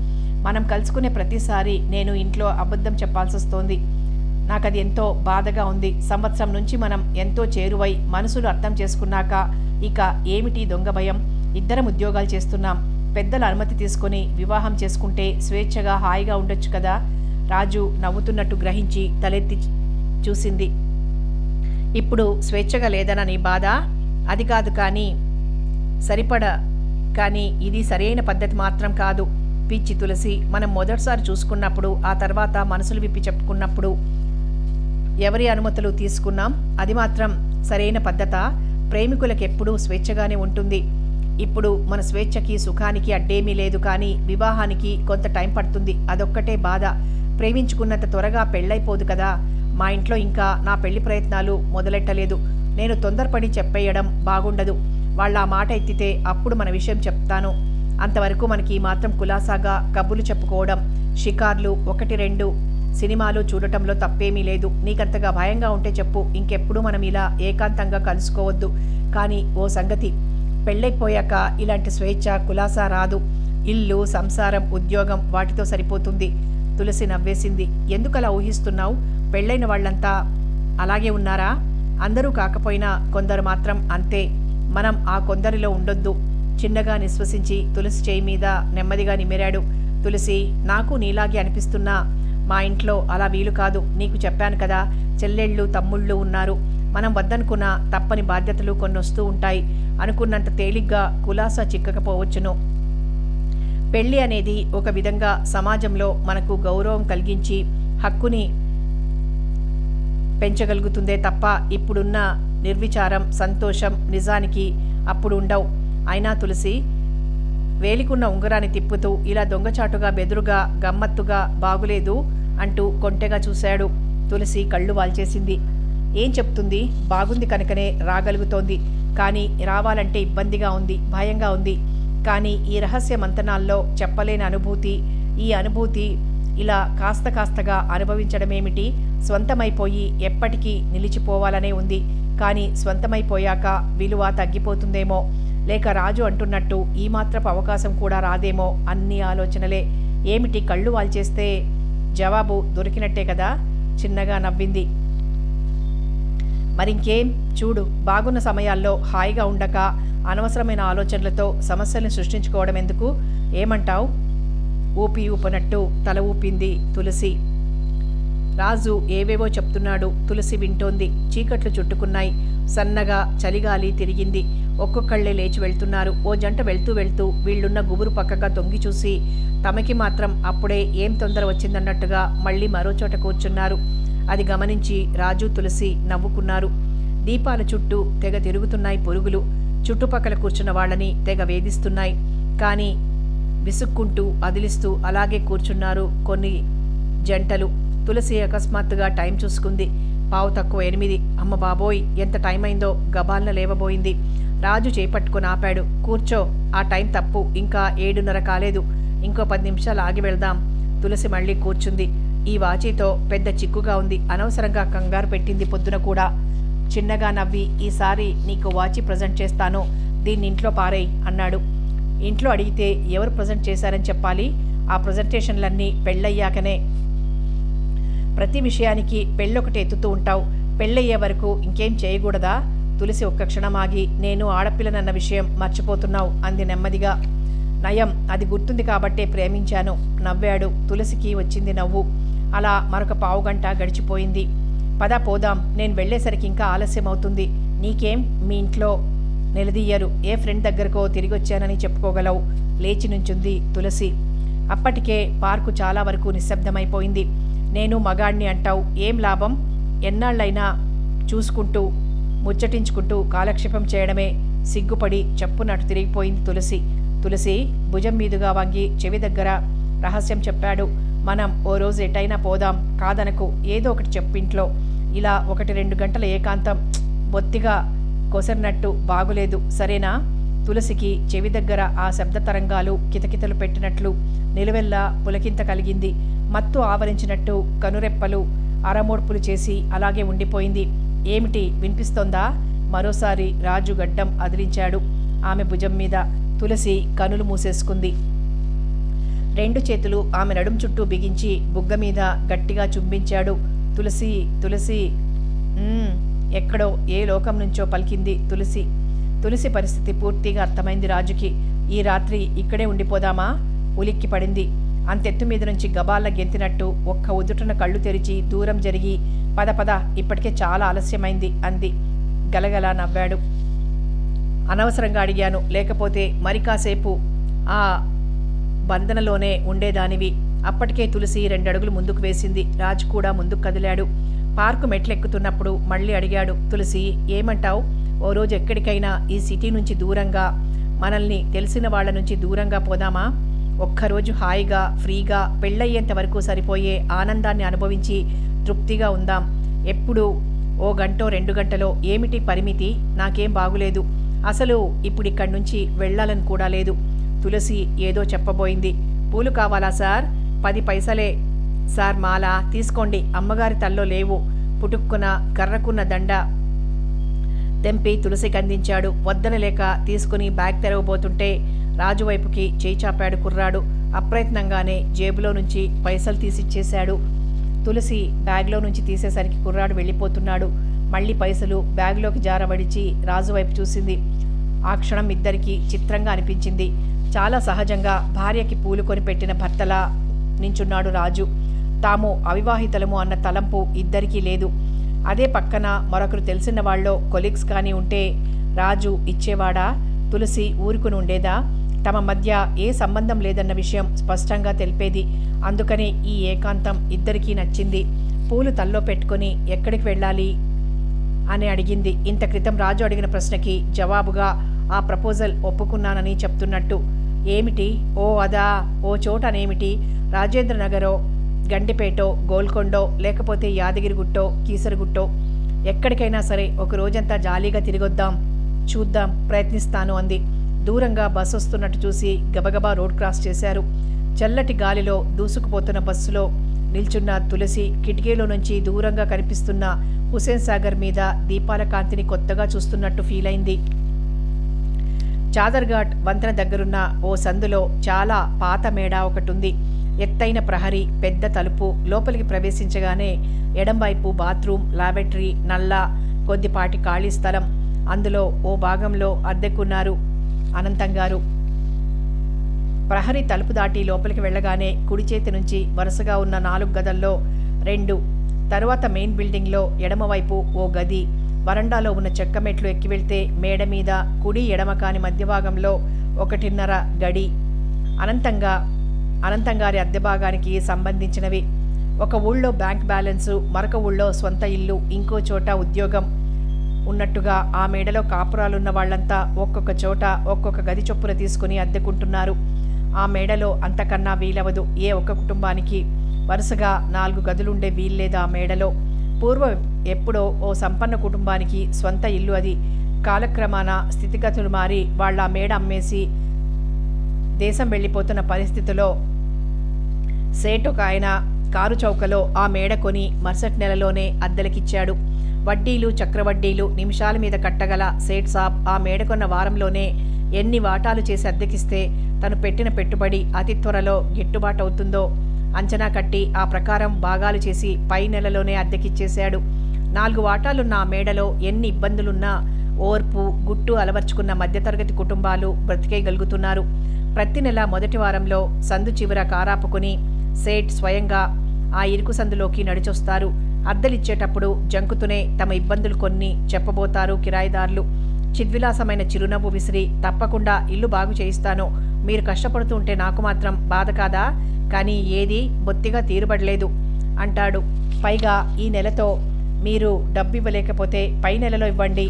మనం కలుసుకునే ప్రతిసారి నేను ఇంట్లో అబద్ధం చెప్పాల్సి వస్తోంది. నాకది ఎంతో బాధగా ఉంది. సంవత్సరం నుంచి మనం ఎంతో చేరువై మనసులు అర్థం చేసుకున్నాక ఇక ఏమిటి దొంగ భయం? ఇద్దరం ఉద్యోగాలు చేస్తున్నాం. పెద్దల అనుమతి తీసుకొని వివాహం చేసుకుంటే స్వేచ్ఛగా హాయిగా ఉండొచ్చు కదా? రాజు నవ్వుతున్నట్టు గ్రహించి తలెత్తి చూసింది. ఇప్పుడు స్వేచ్ఛగా లేదనా నీ బాధ? అది కాదు, కానీ ఇది సరైన పద్ధతి మాత్రం కాదు. పిచ్చి తులసి, మనం మొదటిసారి చూసుకున్నప్పుడు, ఆ తర్వాత మనసులు విప్పి చెప్పుకున్నప్పుడు ఎవరి అనుమతులు తీసుకున్నాం? అది మాత్రం సరైన పద్ధత? ప్రేమికులకు ఎప్పుడూ స్వేచ్ఛగానే ఉంటుంది. ఇప్పుడు మన స్వేచ్ఛకి సుఖానికి అడ్డేమీ లేదు, కానీ వివాహానికి కొంత టైం పడుతుంది. అదొక్కటే బాధ. ప్రేమించుకున్నంత త్వరగా పెళ్ళైపోదు కదా. మా ఇంట్లో ఇంకా నా పెళ్లి ప్రయత్నాలు మొదలెట్టలేదు. నేను తొందరపడి చెప్పేయడం బాగుండదు. వాళ్ళ ఆ మాట ఎత్తితే అప్పుడు మన విషయం చెప్తాను. అంతవరకు మనకి మాత్రం కులాసాగా కబుర్లు చెప్పుకోవడం, షికార్లు, 1-2 సినిమాలు చూడటంలో తప్పేమీ లేదు. నీకంతగా భయంగా ఉంటే చెప్పు. ఇంకెప్పుడు మనం ఇలా ఏకాంతంగా కలుసుకోవద్దు. కానీ ఓ సంగతి, పెళ్ళైపోయాక ఇలాంటి స్వేచ్ఛ, కులాసా రాదు. ఇల్లు, సంసారం, ఉద్యోగం వాటితో సరిపోతుంది. తులసి నవ్వేసింది. ఎందుకలా ఊహిస్తున్నావు? పెళ్ళైన వాళ్ళంతా అలాగే ఉన్నారా? అందరూ కాకపోయినా కొందరు మాత్రం అంతే. మనం ఆ కొందరిలో ఉండొద్దు. చిన్నగా నిశ్వసించి తులసి చేయి మీద నెమ్మదిగా నిమిరాడు. తులసి, నాకు నీలాగే అనిపిస్తున్నా మా ఇంట్లో అలా వీలు కాదు. నీకు చెప్పాను కదా, చెల్లెళ్ళు తమ్ముళ్ళు ఉన్నారు. మనం వద్దనుకున్న తప్పని బాధ్యతలు కొన్ని వస్తూ ఉంటాయి. అనుకున్నంత తేలిగ్గా కులాసా చిక్కకపోవచ్చును. పెళ్ళి అనేది ఒక విధంగా సమాజంలో మనకు గౌరవం కలిగించి హక్కుని పెంచగలుగుతుందే తప్ప ఇప్పుడున్న నిర్విచారం, సంతోషం నిజానికి అప్పుడు ఉండవు. అయినా తులసి, వేలికున్న ఉంగరాన్ని తిప్పుతూ ఇలా దొంగచాటుగా, బెదురుగా, గమ్మత్తుగా బాగులేదు అంటూ కొంటెగా చూశాడు. తులసి కళ్ళు వాల్చేసింది. ఏం చెప్తుంది? బాగుంది కనుకనే రాగలుగుతోంది. కానీ రావాలంటే ఇబ్బందిగా ఉంది, భయంగా ఉంది. కానీ ఈ రహస్య మంతనాల్లో చెప్పలేని అనుభూతి, ఈ అనుభూతి ఇలా కాస్తగా అనుభవించడమేమిటి? స్వంతమైపోయి ఎప్పటికీ నిలిచిపోవాలనే ఉంది. కానీ స్వంతమైపోయాక విలువ తగ్గిపోతుందేమో, లేక రాజు అంటున్నట్టు ఈ మాత్రపు అవకాశం కూడా రాదేమో. అన్ని ఆలోచనలే. ఏమిటి కళ్ళు వాల్చేస్తే? జవాబు దొరికినట్టే కదా. చిన్నగా నవ్వింది. మరింకేం? చూడు, బాగున్న సమయాల్లో హాయిగా ఉండక అనవసరమైన ఆలోచనలతో సమస్యల్ని సృష్టించుకోవడం ఎందుకు? ఏమంటావు? ఊపినట్టు తల ఊపింది తులసి. రాజు ఏవేవో చెప్తున్నాడు. తులసి వింటోంది. చీకట్లు చుట్టుకున్నాయి. సన్నగా చలిగాలి తిరిగింది. ఒక్కొక్కళ్ళే లేచి వెళ్తున్నారు. ఓ జంట వెళ్తూ వెళ్తూ వీళ్ళున్న గుబురు పక్కగా తొంగి చూసి తమకి మాత్రం అప్పుడే ఏం తొందర వచ్చిందన్నట్టుగా మళ్ళీ మరోచోట కూర్చున్నారు. అది గమనించి రాజు తులసి నవ్వుకున్నారు. దీపాల చుట్టూ తెగ తిరుగుతున్నాయి పురుగులు. చుట్టుపక్కల కూర్చున్న వాళ్ళని తెగ వేధిస్తున్నాయి. కానీ విసుక్కుంటూ అదిలిస్తూ అలాగే కూర్చున్నారు కొన్ని జంటలు. తులసి అకస్మాత్తుగా టైం చూసుకుంది. 8:15. అమ్మ బాబోయ్, ఎంత టైం అయిందో గబాల్న లేవబోయింది. రాజు చేపట్టుకుని ఆపాడు. కూర్చో, ఆ టైం తప్పు. ఇంకా 7:30 కాలేదు. ఇంకో 10 నిమిషాలు ఆగి వెళ్దాం. తులసి మళ్ళీ కూర్చుంది. ఈ వాచీతో పెద్ద చిక్కుగా ఉంది. అనవసరంగా కంగారు పెట్టింది పొద్దున కూడా. చిన్నగా నవ్వి, ఈసారి నీకు వాచి ప్రజెంట్ చేస్తాను, దీన్ని ఇంట్లో పారేయ్ అన్నాడు. ఇంట్లో అడిగితే ఎవరు ప్రజెంట్ చేశారని చెప్పాలి? ఆ ప్రజెంటేషన్లన్నీ పెళ్ళయ్యాకనే. ప్రతి విషయానికి పెళ్ళొకటి ఎత్తుతూ ఉంటావు. పెళ్ళయ్యే వరకు ఇంకేం చేయకూడదా? తులసి ఒక్క క్షణం ఆగి, నేను ఆడపిల్లనన్న విషయం మర్చిపోతున్నావు అంది నెమ్మదిగా. నయం, అది గుర్తుంది కాబట్టే ప్రేమించాను నవ్వాడు. తులసికి వచ్చింది నవ్వు. అలా మరొక పావుగంట గడిచిపోయింది. పద పోదాం, నేను వెళ్ళేసరికి ఇంకా ఆలస్యం అవుతుంది. నీకేం, మీ ఇంట్లో నిలదీయరు. ఏ ఫ్రెండ్ దగ్గరకో తిరిగొచ్చానని చెప్పుకోగలవు. లేచి నుంచుంది తులసి. అప్పటికే పార్కు చాలా వరకు నిశ్శబ్దమైపోయింది. నేను మగాణ్ణి అంటావు, ఏం లాభం? ఎన్నాళ్ళైనా చూసుకుంటూ ముచ్చటించుకుంటూ కాలక్షేపం చేయడమే. సిగ్గుపడి చెప్పునట్టు తిరిగిపోయింది తులసి. తులసి భుజం మీదుగా వంగి చెవి దగ్గర రహస్యం చెప్పాడు. మనం ఓ రోజు ఎటైనా పోదాం, కాదనకు. ఏదో ఒకటి చెప్పింట్లో. ఇలా 1-2 గంటల ఏకాంతం బొత్తిగా కొసరినట్టు బాగులేదు, సరేనా? తులసికి చెవి దగ్గర ఆ శబ్ద తరంగాలు కితకితలు పెట్టినట్లు నిలువెల్లా పులకింత కలిగింది. మత్తు ఆవరించినట్టు కనురెప్పలు అరమోడ్పులు చేసి అలాగే ఉండిపోయింది. ఏమిటి, వినిపిస్తోందా? మరోసారి రాజు గడ్డం అదిలించాడు ఆమె భుజం మీద. తులసి కనులు మూసేసుకుంది. 2 చేతులు ఆమె నడుం చుట్టూ బిగించి బుగ్గ మీద గట్టిగా చుంబించాడు. తులసి తులసి. ఎక్కడో ఏ లోకం నుంచో పలికింది తులసి. తులసి పరిస్థితి పూర్తిగా అర్థమైంది రాజుకి. ఈ రాత్రి ఇక్కడే ఉండిపోదామా? ఉలిక్కి పడింది. అంతెత్తు మీద నుంచి గబాల్ల గెంతినట్టు ఒక్క ఉదుటన కళ్ళు తెరిచి దూరం జరిగి, పద పద, ఇప్పటికే చాలా ఆలస్యమైంది అంది. గలగలా నవ్వాడు. అనవసరంగా అడిగాను, లేకపోతే మరి కాసేపు ఆ బంధనలోనే ఉండేదానివి. అప్పటికే తులసి 2 అడుగులు ముందుకు వేసింది. రాజు కూడా ముందుకు కదిలాడు. పార్కు మెట్లెక్కుతున్నప్పుడు మళ్ళీ అడిగాడు. తులసి, ఏమంటావు? ఓ రోజు ఎక్కడికైనా ఈ సిటీ నుంచి దూరంగా, మనల్ని తెలిసిన వాళ్ళ నుంచి దూరంగా పోదామా? ఒక్కరోజు హాయిగా ఫ్రీగా పెళ్ళయ్యేంత వరకు సరిపోయే ఆనందాన్ని అనుభవించి తృప్తిగా ఉందాం. ఎప్పుడు ఓ గంటో 2 గంటలో ఏమిటి పరిమితి? నాకేం బాగులేదు. అసలు ఇప్పుడు ఇక్కడి నుంచి వెళ్ళాలని కూడా లేదు. తులసి ఏదో చెప్పబోయింది. పూలు కావాలా సార్? 10 పైసలే సార్ మాల. తీసుకోండి, అమ్మగారి తల్లో లేవు. పుటుక్కున కర్రకున్న దండ తెంపి తులసికి అందించాడు. వద్దనలేక తీసుకుని బ్యాగ్ తెరవబోతుంటే రాజు వైపుకి చేయి చాపాడు కుర్రాడు. అప్రయత్నంగానే జేబులో నుంచి పైసలు తీసిచ్చేశాడు. తులసి బ్యాగ్లో నుంచి తీసేసరికి కుర్రాడు వెళ్ళిపోతున్నాడు. మళ్ళీ పైసలు బ్యాగ్లోకి జారబడిచి రాజు వైపు చూసింది. ఆ క్షణం ఇద్దరికీ చిత్రంగా అనిపించింది. చాలా సహజంగా భార్యకి పూలు కొని పెట్టిన భర్తలా నించున్నాడు రాజు. తాము అవివాహితలము అన్న తలంపు ఇద్దరికీ లేదు. అదే పక్కన మరొకరు తెలిసిన వాళ్ళో కొలీగ్స్ కానీ ఉంటే రాజు ఇచ్చేవాడా? తులసి ఊరుకుని ఉండేదా? తమ మధ్య ఏ సంబంధం లేదన్న విషయం స్పష్టంగా తెలిపేది. అందుకనే ఈ ఏకాంతం ఇద్దరికీ నచ్చింది. పూలు తల్లో పెట్టుకుని ఎక్కడికి వెళ్ళాలి అని అడిగింది. ఇంత క్రితం రాజు అడిగిన ప్రశ్నకి జవాబుగా ఆ ప్రపోజల్ ఒప్పుకున్నానని చెప్తున్నట్టు. ఏమిటి? ఓ అదా, ఓ చోటనేమిటి? రాజేంద్రనగరో, గండిపేటో, గోల్కొండో, లేకపోతే యాదగిరిగుట్టో, కీసరగుట్టో, ఎక్కడికైనా సరే ఒక రోజంతా జాలీగా తిరిగొద్దాం. చూద్దాం, ప్రయత్నిస్తాను అంది. దూరంగా బస్సు వస్తున్నట్టు చూసి గబగబా రోడ్ క్రాస్ చేశారు. చల్లటి గాలిలో దూసుకుపోతున్న బస్సులో నిల్చున్న తులసి కిటికీలో నుంచి దూరంగా కనిపిస్తున్న హుసేన్ సాగర్ మీద దీపాల కాంతిని కొత్తగా చూస్తున్నట్టు ఫీల్ అయింది. చాదర్ఘాట్ వంతెన దగ్గరున్న ఓ సందులో చాలా పాత మేడ ఒకటుంది. ఎత్తైన ప్రహరీ, పెద్ద తలుపు. లోపలికి ప్రవేశించగానే ఎడంవైపు బాత్రూమ్, లాబెటరీ, నల్ల కొద్దిపాటి ఖాళీ స్థలం. అందులో ఓ భాగంలో అద్దెకున్నారు అనంతం గారు. ప్రహరీ తలుపు దాటి లోపలికి వెళ్ళగానే కుడి చేతి నుంచి వరుసగా ఉన్న 4 గదుల్లో 2 తరువాత మెయిన్ బిల్డింగ్లో ఎడమవైపు ఓ గది, వరండాలో ఉన్న చెక్క మెట్లు ఎక్కి వెళ్తే మేడ మీద కుడి ఎడమ కాని మధ్య భాగంలో 1.5 గడి అనంతంగారి అద్దె భాగానికి సంబంధించినవి. ఒక ఊళ్ళో బ్యాంక్ బ్యాలెన్సు, మరొక ఊళ్ళో స్వంత ఇల్లు, ఇంకో చోట ఉద్యోగం ఉన్నట్టుగా ఆ మేడలో కాపురాలున్న వాళ్లంతా ఒక్కొక్క చోట ఒక్కొక్క గది చొప్పున తీసుకుని అద్దెకుంటున్నారు. ఆ మేడలో అంతకన్నా వీలవదు. ఏ ఒక్క కుటుంబానికి వరుసగా 4 గదులుండే వీల్లేదు ఆ మేడలో. పూర్వం ఎప్పుడో ఓ సంపన్న కుటుంబానికి స్వంత ఇల్లు అది. కాలక్రమాన స్థితిగతులు మారి వాళ్ళ మేడ అమ్మేసి దేశం వెళ్ళిపోతున్న పరిస్థితిలో సేటు ఒక ఆయన కారు చౌకలో ఆ మేడ కొని మరుసటి నెలలోనే అద్దెలకిచ్చాడు. వడ్డీలు చక్రవడ్డీలు నిమిషాల మీద కట్టగల సేట్ సాబ్ ఆ మేడ కొన్న వారంలోనే ఎన్ని వాటాలు చేసి అద్దెకిస్తే తను పెట్టిన పెట్టుబడి అతి త్వరలో గిట్టుబాటు అవుతుందో అంచనా కట్టి ఆ ప్రకారం భాగాలు చేసి పై నెలలోనే అద్దెకిచ్చేశాడు. 4 వాటాలున్న ఆ మేడలో ఎన్ని ఇబ్బందులున్నా ఓర్పు గుట్టు అలవర్చుకున్న మధ్యతరగతి కుటుంబాలు బ్రతికేయగలుగుతున్నారు. ప్రతి నెల మొదటి వారంలో సందు చివర కారాపుకుని సేట్ స్వయంగా ఆ ఇరుకు సందులోకి నడిచొస్తారు. అద్దెలిచ్చేటప్పుడు జంకుతూనే తమ ఇబ్బందులు కొన్ని చెప్పబోతారు కిరాయిదారులు. చిద్విలాసమైన చిరునవ్వు విసిరి, తప్పకుండా ఇల్లు బాగు చేయిస్తాను, మీరు కష్టపడుతూ ఉంటే నాకు మాత్రం బాధ కాదా, కానీ ఏది బొత్తిగా తీరుబడలేదు అంటాడు. పైగా ఈ నెలతో మీరు డబ్బు ఇవ్వలేకపోతే పై నెలలో ఇవ్వండి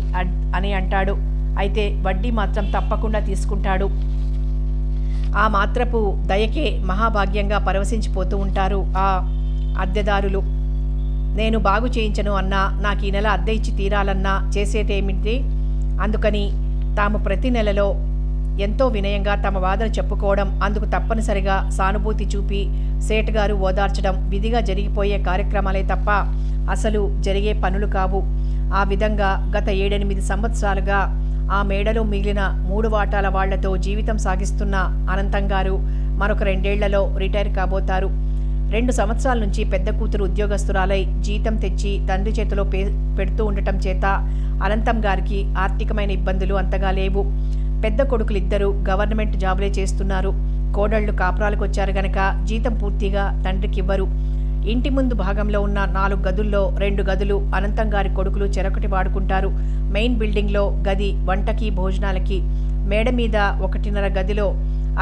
అని అంటాడు. అయితే వడ్డీ మాత్రం తప్పకుండా తీసుకుంటాడు. ఆ మాత్రపు దయకే మహాభాగ్యంగా పరవశించిపోతూ ఉంటారు ఆ అద్దెదారులు. నేను బాగు చేయించను అన్నా, నాకు ఈ నెల అద్దె ఇచ్చి తీరాలన్నా చేసేటేమిటి? అందుకని తాము ప్రతి నెలలో ఎంతో వినయంగా తమ వాదన చెప్పుకోవడం, అందుకు తప్పనిసరిగా సానుభూతి చూపి సేటుగారు ఓదార్చడం విధిగా జరిగిపోయే కార్యక్రమాలే తప్ప అసలు జరిగే పనులు కావు. ఆ విధంగా గత 7-8 సంవత్సరాలుగా ఆ మేడలో మిగిలిన 3 వాటాల వాళ్లతో జీవితం సాగిస్తున్న అనంతంగారు మరొక 2 ఏళ్లలో రిటైర్ కాబోతారు. 2 సంవత్సరాల నుంచి పెద్ద కూతురు ఉద్యోగస్తురాలై జీతం తెచ్చి తండ్రి చేతిలో పెడుతూ ఉండటం చేత అనంతం గారికి ఆర్థికమైన ఇబ్బందులు అంతగా లేవు. పెద్ద కొడుకులిద్దరూ గవర్నమెంట్ జాబులే చేస్తున్నారు. కోడళ్లు కాపురాలకు వచ్చారు గనక జీతం పూర్తిగా తండ్రికివ్వరు. ఇంటి ముందు భాగంలో ఉన్న 4 గదుల్లో 2 గదులు అనంతం గారి కొడుకులు చెరొకటి వాడుకుంటారు. మెయిన్ బిల్డింగ్లో గది వంటకి భోజనాలకి, మేడ మీద 1.5 గదిలో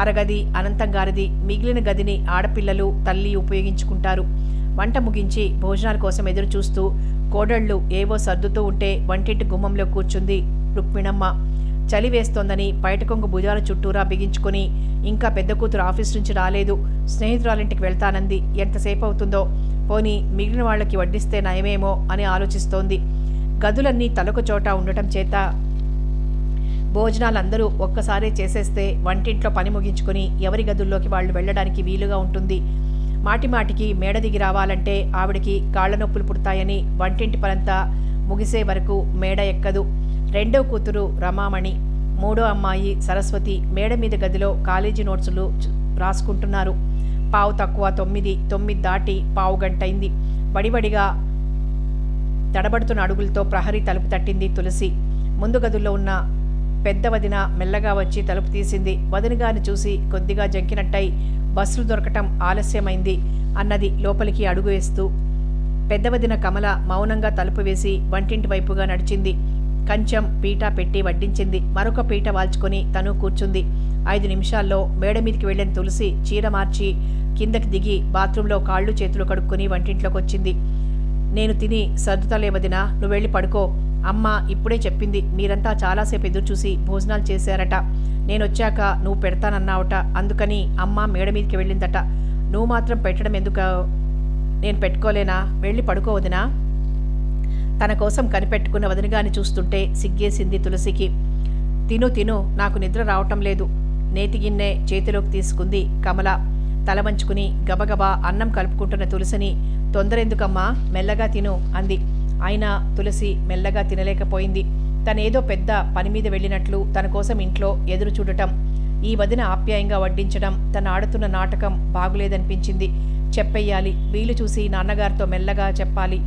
అరగది అనంతం గారిది, మిగిలిన గదిని ఆడపిల్లలు తల్లి ఉపయోగించుకుంటారు. వంట ముగించి భోజనాల కోసం ఎదురు చూస్తూ కోడళ్లు ఏవో సర్దుతూ ఉంటే వంటింటి గుమ్మంలో కూర్చుంది రుక్మిణమ్మ. చలి వేస్తోందని బయట కొంగు భుజాల చుట్టూరా బిగించుకొని, ఇంకా పెద్ద కూతురు ఆఫీస్ నుంచి రాలేదు, స్నేహితురాలింటికి వెళ్తానంది, ఎంతసేపు అవుతుందో, పోనీ మిగిలిన వాళ్ళకి వడ్డిస్తే నయమేమో అని ఆలోచిస్తోంది. గదులన్నీ తలొక చోట ఉండటం చేత భోజనాలందరూ ఒక్కసారే చేసేస్తే వంటింట్లో పని ముగించుకొని ఎవరి గదుల్లోకి వాళ్ళు వెళ్ళడానికి వీలుగా ఉంటుంది. మాటిమాటికి మేడ దిగి రావాలంటే ఆవిడికి కాళ్ల నొప్పులు పుడతాయని వంటింటి పనంతా ముగిసే వరకు మేడ ఎక్కదు. 2వ కూతురు రమామణి, 3వ అమ్మాయి సరస్వతి మేడ మీద గదిలో కాలేజీ నోట్సులు రాసుకుంటున్నారు. 9:15 దాటి పావు గంటైంది. వడివడిగా తడబడుతున్న అడుగులతో ప్రహరీ తలుపు తట్టింది తులసి. ముందు గదుల్లో ఉన్న పెద్ద వదిన మెల్లగా వచ్చి తలుపు తీసింది. వదినగారిని చూసి కొద్దిగా జంకినట్టయి, బస్సులు దొరకటం ఆలస్యమైంది అన్నది లోపలికి అడుగు వేస్తూ. పెద్ద వదిన కమల మౌనంగా తలుపు వేసి వంటింటి వైపుగా నడిచింది. కంచం పీట పెట్టి వడ్డించింది. మరొక పీట వాల్చుకొని తను కూర్చుంది. 5 నిమిషాల్లో మేడ మీదకి వెళ్ళిన తులసి చీర మార్చి కిందకి దిగి బాత్రూంలో కాళ్ళు చేతులు కడుక్కొని వంటింట్లోకి వచ్చింది. నేను తిని సర్దుతలే వదినా, నువ్వు వెళ్ళి పడుకో. అమ్మ ఇప్పుడే చెప్పింది, మీరంతా చాలాసేపు ఎదురు చూసి భోజనాలు చేశారట. నేనొచ్చాక నువ్వు పెడతానన్నావట, అందుకని అమ్మ మేడ మీదకి వెళ్ళిందట. నువ్వు మాత్రం పెట్టడం ఎందుకు? నేను పెట్టుకోలేనా? వెళ్ళి పడుకోవదినా. తన కోసం కనిపెట్టుకున్న వదినగాని చూస్తుంటే సిగ్గేసింది తులసికి. తిను నాకు నిద్ర రావటం లేదు. నేతి గిన్నె చేతిలోకి తీసుకుంది కమల. తల వంచుకుని గబగబా అన్నం కలుపుకుంటున్న తులసిని, తొందరెందుకమ్మా, మెల్లగా తిను అంది. అయినా తులసి మెల్లగా తినలేకపోయింది. తనేదో పెద్ద పని మీద వెళ్ళినట్లు తన కోసం ఇంట్లో ఎదురు చూడటం, ఈ వదిన ఆప్యాయంగా వడ్డించడం, తను ఆడుతున్న నాటకం బాగులేదనిపించింది. చెప్పెయ్యాలి, వీలు చూసి నాన్నగారితో మెల్లగా చెప్పాలి.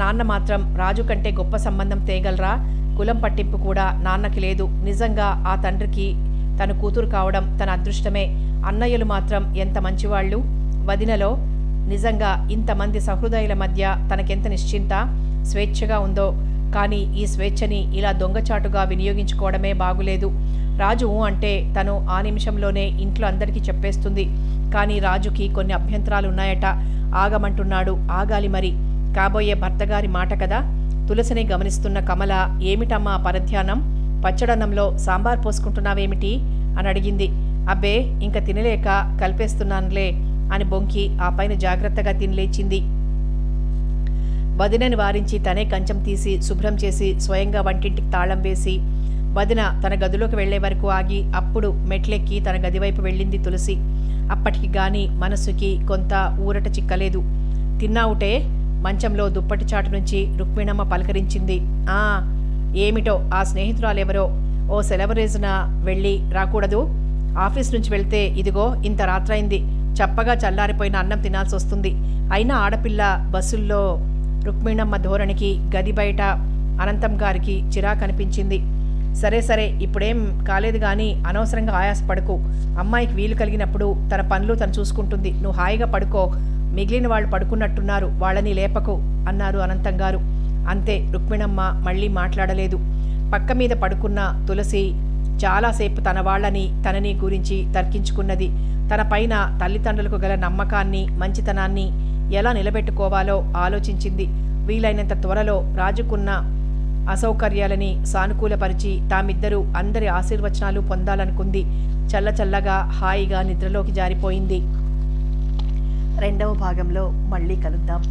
నాన్న మాత్రం రాజు కంటే గొప్ప సంబంధం తేగలరా? కులం పట్టింపు కూడా నాన్నకి లేదు. నిజంగా ఆ తండ్రికి తన కూతురు కావడం తన అదృష్టమే. అన్నయ్యలు మాత్రం ఎంత మంచివాళ్ళు. వదినలో నిజంగా ఇంతమంది సహృదయుల మధ్య తనకెంత నిశ్చింత, స్వేచ్ఛగా ఉందో. కానీ ఈ స్వేచ్ఛని ఇలా దొంగచాటుగా వినియోగించుకోవడమే బాగులేదు. రాజు అంటే తను ఆ నిమిషంలోనే ఇంట్లో అందరికీ చెప్పేస్తుంది. కానీ రాజుకి కొన్ని అభ్యంతరాలు ఉన్నాయట. ఆగమంటున్నాడు. ఆగాలి మరి. కాబోయే భర్తగారి మాట కదా. తులసిని గమనిస్తున్న కమల, ఏమిటమ్మా పరధ్యానం? పచ్చడన్నంలో సాంబార్ పోసుకుంటున్నావేమిటి అని అడిగింది. అబ్బే, ఇంక తినలేక కలిపేస్తున్నానులే అని బొంకి ఆ పైన జాగ్రత్తగా తినిలేచింది. వదినని వారించి తనే కంచం తీసి శుభ్రం చేసి స్వయంగా వంటింటికి తాళం వేసి వదిన తన గదిలోకి వెళ్లే వరకు ఆగి అప్పుడు మెట్లెక్కి తన గదివైపు వెళ్ళింది తులసి. అప్పటికి గాని మనస్సుకి కొంత ఊరట చిక్కలేదు. తిన్నావుటే? మంచంలో దుప్పటి చాటు నుంచి రుక్మిణమ్మ పలకరించింది. ఆ ఏమిటో ఆ స్నేహితురాలెవరో ఓ సెలవు రోజున వెళ్ళి రాకూడదు. ఆఫీస్ నుంచి వెళ్తే ఇదిగో ఇంత రాత్రైంది. చప్పగా చల్లారిపోయిన అన్నం తినాల్సి వస్తుంది. అయినా ఆడపిల్ల బస్సుల్లో రుక్మిణమ్మ ధోరణికి గది బయట అనంతం గారికి చిరాకనిపించింది. సరే సరే, ఇప్పుడేం కాలేదు కానీ అనవసరంగా ఆయాసపడుకు. అమ్మాయికి వీలు కలిగినప్పుడు తన పనులు తను చూసుకుంటుంది. నువ్వు హాయిగా పడుకో. మిగిలిన వాళ్ళు పడుకున్నట్టున్నారు, వాళ్ళని లేపకు అన్నారు అనంతం గారు. అంతే. రుక్మిణమ్మ మళ్ళీ మాట్లాడలేదు. పక్క మీద పడుకున్న తులసి చాలాసేపు తన వాళ్ళని తనని గురించి తర్కించుకున్నది. తన పైన తల్లిదండ్రులకు గల నమ్మకాన్ని, మంచితనాన్ని ఎలా నిలబెట్టుకోవాలో ఆలోచించింది. వీలైనంత త్వరలో రాజుకున్న అసౌకర్యాలని సానుకూలపరిచి తామిద్దరూ అందరి ఆశీర్వచనాలు పొందాలనుకుంది. చల్లచల్లగా హాయిగా నిద్రలోకి జారిపోయింది. 2వ భాగంలో మళ్ళీ కలుద్దాం.